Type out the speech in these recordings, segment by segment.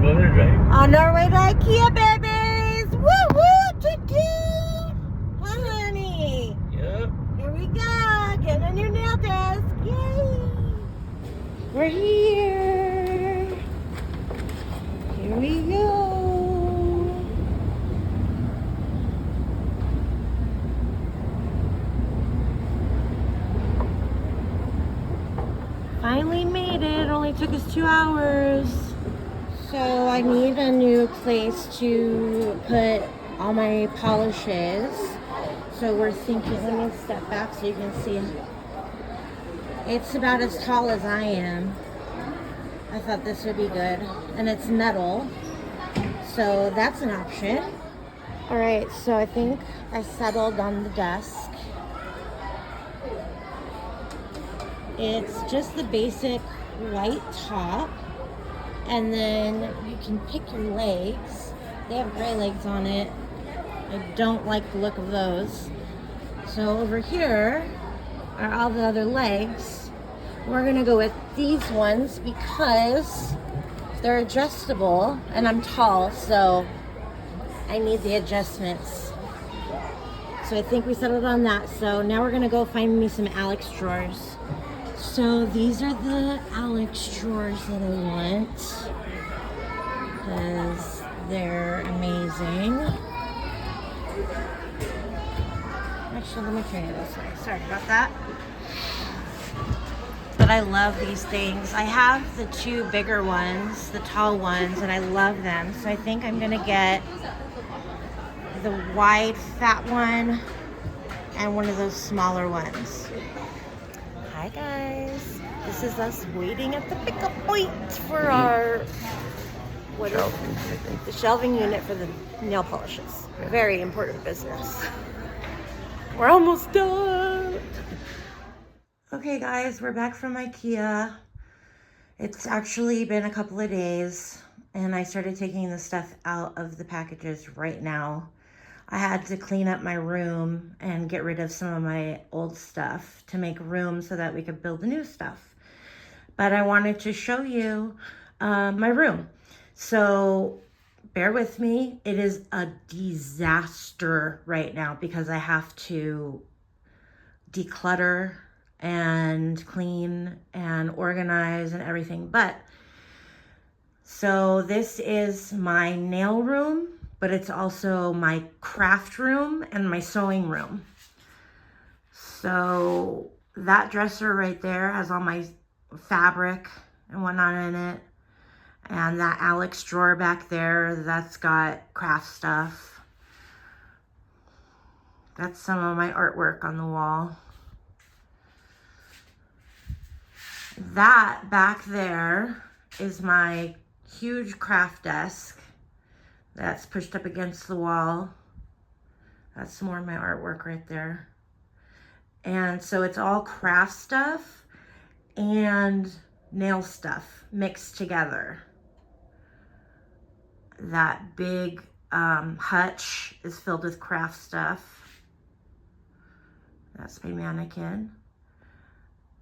On our way to IKEA, babies! Woo woo! Today! Hi, honey. Yep. Here we go. Get on your nail desk. Yay! We're here. Here we go. Finally made it. Only took us 2 hours. So I need a new place to put all my polishes. So we're thinking, let me step back so you can see. It's about as tall as I am. I thought this would be good. And it's metal. So that's an option. All right, so I think I settled on the desk. It's just the basic white top. And then you can pick your legs. They have gray legs on it. I don't like the look of those. So over here are all the other legs. We're gonna go with these ones because they're adjustable and I'm tall, so I need the adjustments. So I think we settled on that. So now we're gonna go find me some Alex drawers. So these are the Alex drawers that I want because they're amazing. Actually, let me turn it this way. Sorry about that. But I love these things. I have the 2 bigger ones, the tall ones, and I love them. So I think I'm gonna get the wide, fat one and one of those smaller ones. Hi guys, this is us waiting at the pickup point for our the shelving unit for the nail polishes. Very important business. We're almost done. Okay guys, we're back from IKEA. It's actually been a couple of days and I started taking the stuff out of the packages right now. I had to clean up my room and get rid of some of my old stuff to make room so that we could build the new stuff. But I wanted to show you my room. So bear with me. It is a disaster right now because I have to declutter and clean and organize and everything. But so this is my nail room, but it's also my craft room and my sewing room. So that dresser right there has all my fabric and whatnot in it. And that Alex drawer back there, that's got craft stuff. That's some of my artwork on the wall. That back there is my huge craft desk. That's pushed up against the wall. That's some more of my artwork right there. And so it's all craft stuff and nail stuff mixed together. That big hutch is filled with craft stuff. That's my mannequin.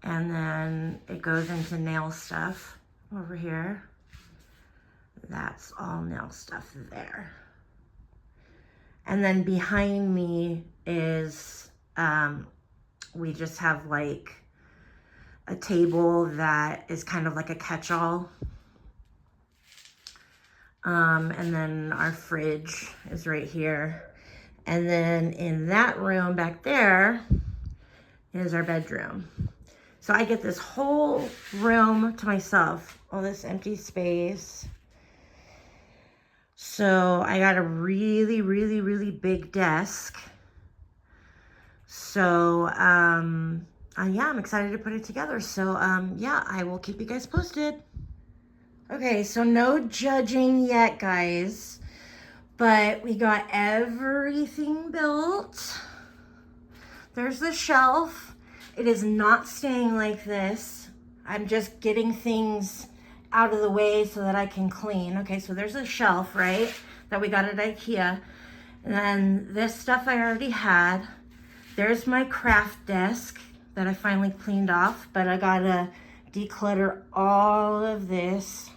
And then it goes into nail stuff over here. That's all nail stuff there. And then behind me is, we just have like a table that is kind of like a catch-all. And then our fridge is right here. And then in that room back there is our bedroom. So I get this whole room to myself, all this empty space. So I got a really, really, really big desk. So, yeah, I'm excited to put it together. So, yeah, I will keep you guys posted. Okay, so no judging yet, guys. But we got everything built. There's the shelf. It is not staying like this. I'm just getting things out of the way so that I can clean. Okay, so there's a shelf, right, that we got at IKEA. And then this stuff I already had. There's my craft desk that I finally cleaned off, but I gotta declutter all of this,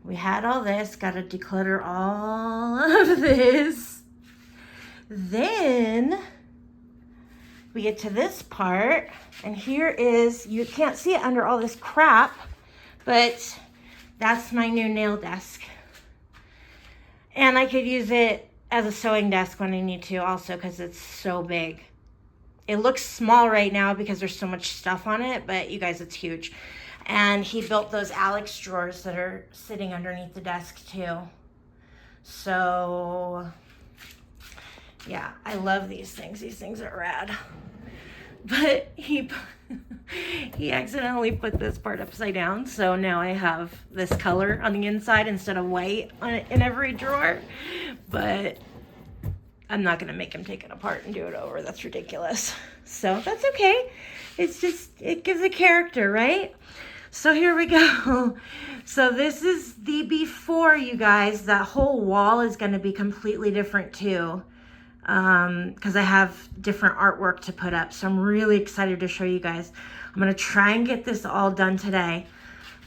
We had all this, got to declutter all of this. Then we get to this part, and here is, you can't see it under all this crap, but that's my new nail desk. And I could use it as a sewing desk when I need to also, because it's so big. It looks small right now because there's so much stuff on it, but you guys, it's huge. And he built those Alex drawers that are sitting underneath the desk too. So yeah, I love these things. These things are rad. But he accidentally put this part upside down, so now I have this color on the inside instead of white in every drawer. But I'm not gonna make him take it apart and do it over. That's ridiculous. So that's okay. It's just, it gives a character, right? So here we go. So this is the before, you guys. That whole wall is gonna be completely different too, because I have different artwork to put up. So I'm really excited to show you guys. I'm gonna try and get this all done today.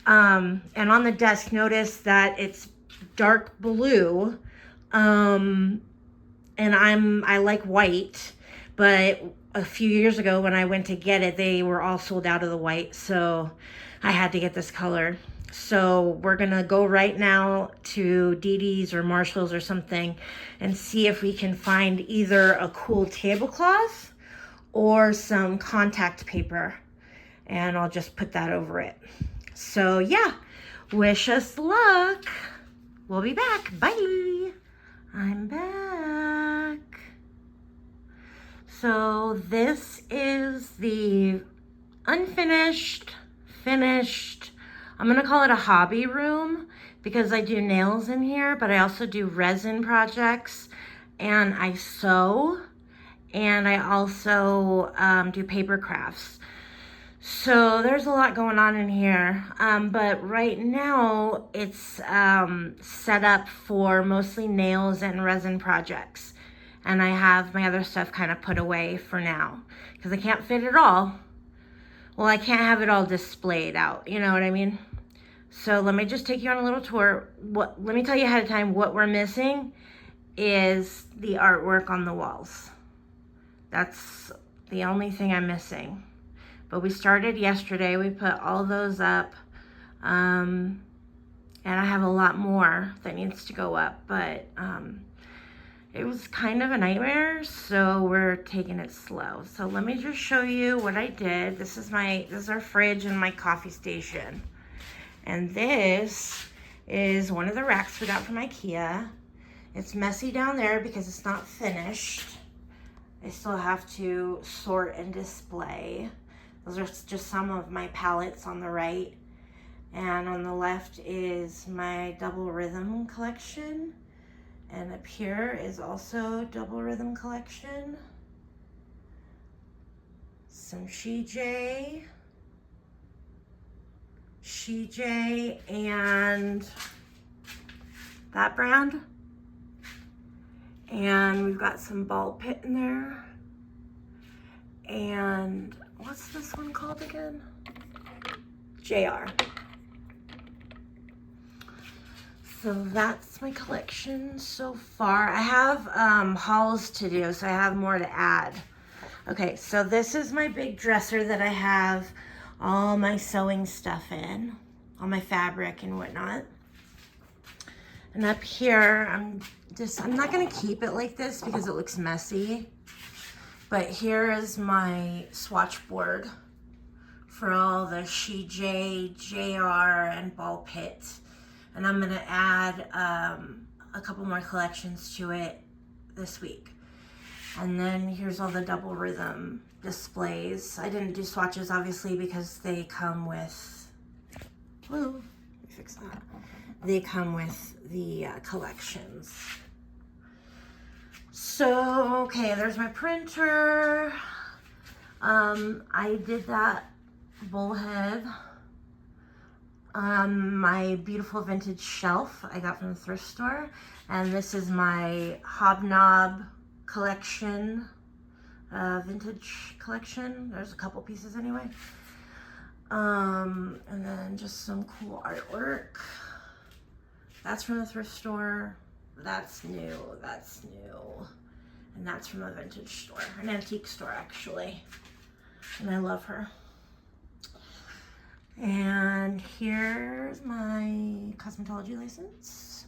And on the desk, notice that it's dark blue. And I like white, but a few years ago when I went to get it, they were all sold out of the white, so I had to get this color. So we're gonna go right now to Didi's or Marshall's or something and see if we can find either a cool tablecloth or some contact paper, and I'll just put that over it. So yeah, wish us luck. We'll be back. Bye. I'm back. So this is the unfinished, finished, I'm gonna call it a hobby room because I do nails in here, but I also do resin projects, and I sew, and I also do paper crafts. So there's a lot going on in here, but right now it's set up for mostly nails and resin projects. And I have my other stuff kind of put away for now because I can't fit it all. Well, I can't have it all displayed out, you know what I mean? So let me just take you on a little tour. Let me tell you ahead of time, what we're missing is the artwork on the walls. That's the only thing I'm missing. But we started yesterday. We put all those up. And I have a lot more that needs to go up, but it was kind of a nightmare, so we're taking it slow. So let me just show you what I did. This is our fridge and my coffee station. And this is one of the racks we got from IKEA. It's messy down there because it's not finished. I still have to sort and display. Those are just some of my palettes on the right. And on the left is my double rhythm collection. And up here is also double rhythm collection. Some CJ, and that brand. And we've got some ball pit in there. And what's this one called again? JR. So that's my collection so far. I have hauls to do, so I have more to add. Okay, so this is my big dresser that I have all my sewing stuff in, all my fabric and whatnot. And up here, I'm not gonna keep it like this because it looks messy. But here is my swatch board for all the CJ, JR, and ball pit. And I'm gonna add a couple more collections to it this week. And then here's all the double rhythm displays. I didn't do swatches obviously because they come with, whoa, let me fix that. They come with the collections. So, okay, there's my printer. I did that bullhead. My beautiful vintage shelf I got from the thrift store. And this is my hobnob collection, vintage collection. There's a couple pieces anyway. And then just some cool artwork. That's from the thrift store. That's new. That's new. And that's from a vintage store, an antique store actually. And I love her. And here's my cosmetology license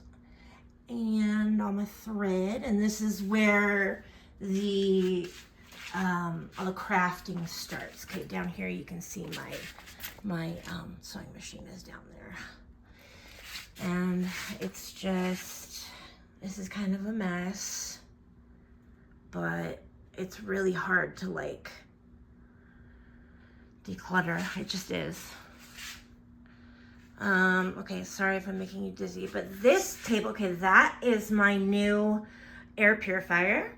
and all my thread. And this is where the all the crafting starts. Okay, down here you can see my sewing machine is down there. And it's just, this is kind of a mess, but it's really hard to like declutter. It just is. Okay, sorry if I'm making you dizzy, but this table, okay, that is my new air purifier,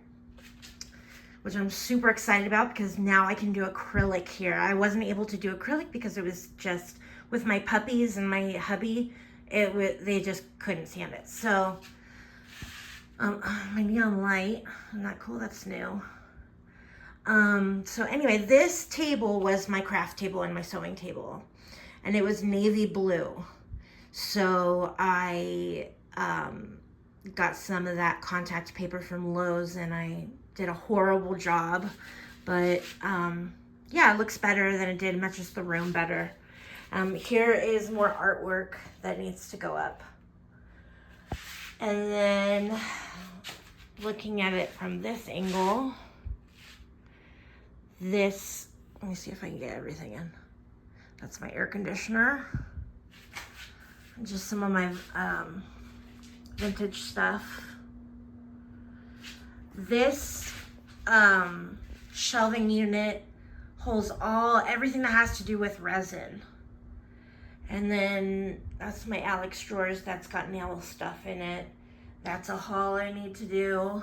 which I'm super excited about because now I can do acrylic here. I wasn't able to do acrylic because it was just with my puppies and my hubby, they just couldn't stand it. So, my neon light, isn't that cool? That's new. So anyway, this table was my craft table and my sewing table, and it was navy blue. So I got some of that contact paper from Lowe's, and I did a horrible job, but yeah, it looks better than it did. It matches the room better. Here is more artwork that needs to go up. And then looking at it from this angle, this, let me see if I can get everything in. That's my air conditioner. And just some of my vintage stuff. This shelving unit holds everything that has to do with resin. And then that's my Alex drawers. That's got nail stuff in it. That's a haul I need to do.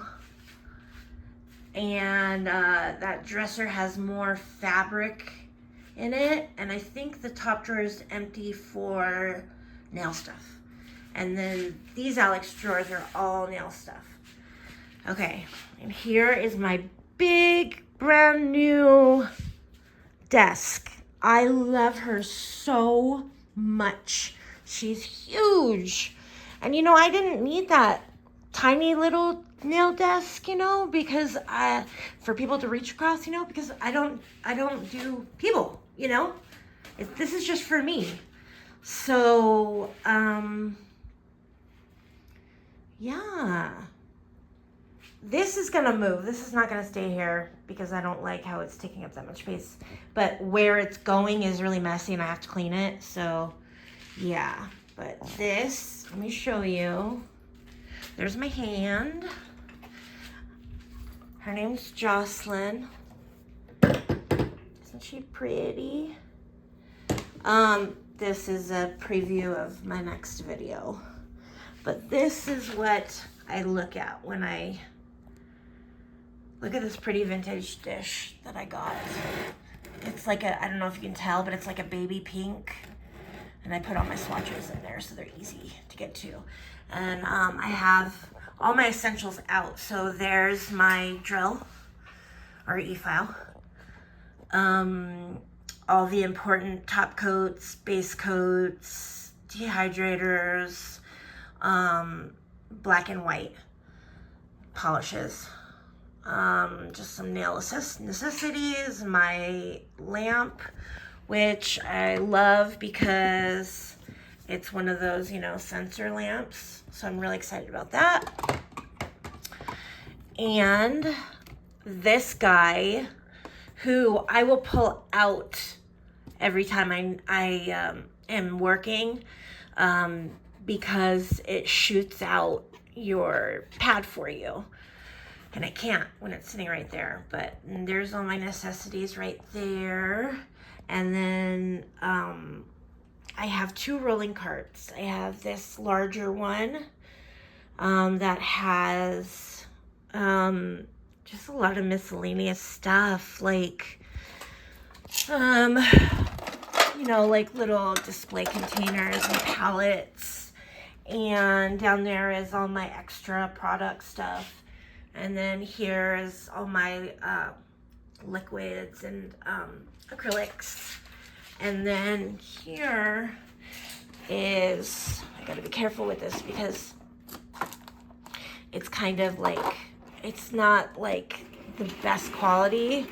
And that dresser has more fabric in it. And I think the top drawer is empty for nail stuff. And then these Alex drawers are all nail stuff. Okay, and here is my big brand new desk. I love her so much. She's huge. And you know, I didn't need that tiny little nail desk, you know, because for people to reach across, you know, because I don't do people, you know. This is just for me. So, yeah. This is gonna move. This is not gonna stay here because I don't like how it's taking up that much space. But where it's going is really messy and I have to clean it. So yeah, but this, let me show you. There's my hand. Her name's Jocelyn. Isn't she pretty? This is a preview of my next video. But this is what I look at when I look at this pretty vintage dish that I got. It's like I don't know if you can tell, but it's like a baby pink. And I put all my swatches in there so they're easy to get to. And I have all my essentials out. So there's my drill, or e-file. All the important top coats, base coats, dehydrators, black and white polishes. Just some nail necessities, my lamp, which I love because it's one of those, you know, sensor lamps. So I'm really excited about that. And this guy, who I will pull out every time I am working, because it shoots out your pad for you. And I can't when it's sitting right there, but there's all my necessities right there. And then I have two rolling carts. I have this larger one that has just a lot of miscellaneous stuff, like you know, like little display containers and palettes. And down there is all my extra product stuff. And then here is all my liquids and acrylics. And then here is, I gotta be careful with this because it's kind of like, it's not like the best quality,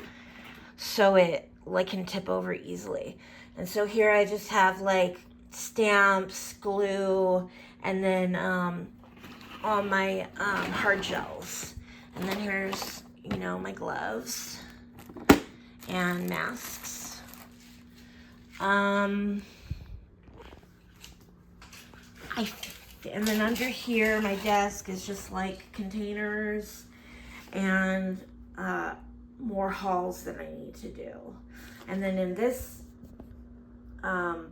so it like can tip over easily. And so here I just have like stamps, glue, and then all my hard gels. And then here's, you know, my gloves and masks. And then under here, my desk is just like containers and more hauls that I need to do. And then in this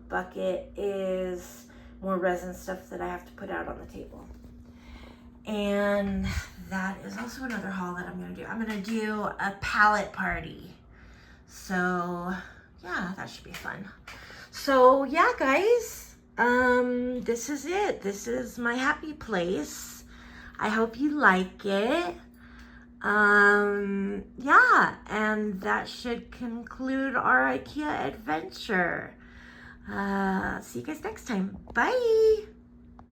bucket is more resin stuff that I have to put out on the table. And that is also another haul that I'm gonna do. I'm gonna do a palette party. So yeah, that should be fun. So yeah, guys, this is it. This is my happy place. I hope you like it. Yeah, and that should conclude our IKEA adventure. See you guys next time. Bye.